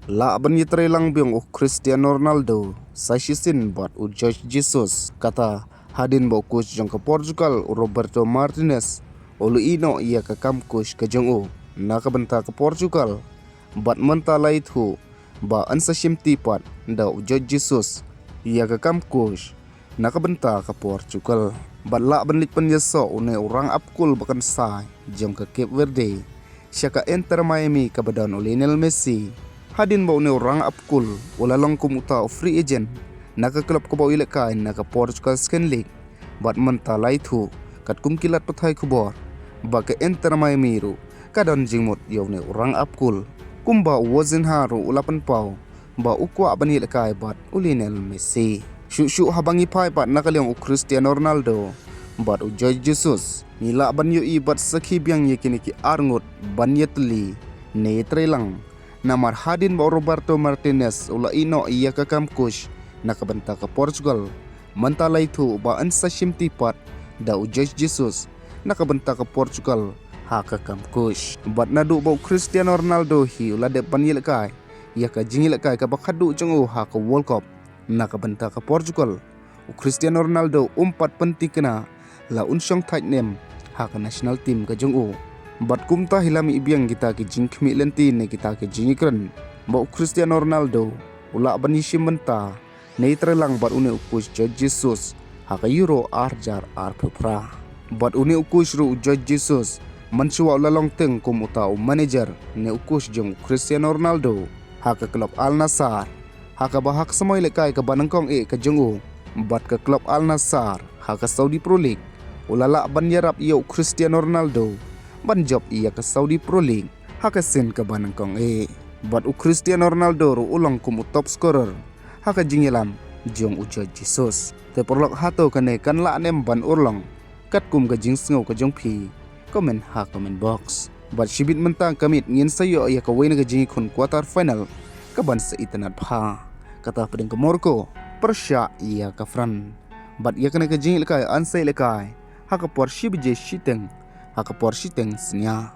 La ban iatrei lang biang Cristiano Ronaldo sa sisin bat George Jesus kata hadin ba coach jong ke Portugal Roberto Martinez ulu ino ia ke kam coach ke jong na ka benta ke Portugal bat menta lait hu ba ansa shimti pat da George Jesus ia ke kam coach na ka benta ke Portugal bat la ban lik pen yeso une orang apkul bakan sai jom ke Cape Verde syaka enter Miami ke badan Lionel Messi hadin ba une orang apkul wala lang kumuta o free agent naka klub ko ba ilakay naka Portugal Second League bat menta laitu kat kumkilat patay kubor ba ke enter Miami ru kadan jingmot yone orang apkul kumba Vozinha ru ulapan pau ba ukwa ban ilakay bat Lionel Messi syu habangi pai bat naka liang Cristiano Ronaldo bat George Jesus nila ban yu ibat sakhi biang yakini ki arngot ban yetli ne trelang namar hadin ba Roberto Martinez ula ino ia ke kam coach nakabenta ke Portugal mentala itu ba ansa shimti pat da George Jesus nakabenta ke Portugal haka kam coach bat nadu ba Cristiano Ronaldo hi ula de panil kai ia ka jingil kai ka bakhadu jong haka World Cup nakabenta ke Portugal Cristiano Ronaldo umpat penting kena la unsong tight name haka national team ka jong bat kumta hilami ibiang kita ki jingkmi lenti ne kita ki jingikren ba Cristiano Ronaldo ula bani shimenta ne trelang bat une ukus George Jesus haka euro arjar arpra bat une ukus ru George Jesus mansuwa lalong teng kum utau manager ne ukus jong Cristiano Ronaldo haka klub Al Nassr haka bahak samoy lekai ka banangkong ka jongu bat ka klub Al Nassr haka Saudi Pro League ulala ban yarap yo Cristiano Ronaldo ban job ia ke Saudi Pro League haka sen ke banangkong bat Cristiano Ronaldo ru ulang kum top scorer haka jingilam jong George Jesus te porlok hato kane kan la nem ban urlong kat kum ke jing sngo ke jong phi comment ha comment box bat shibit mentang kamit ngin sayo ia ke wena ke jing kun quarter final ke ban se itanat pha kata pedeng ke Morocco persya ia ke Fran bat ia kena ke jing lekai ansai lekai haka por shibje shiteng haka por shiteng snya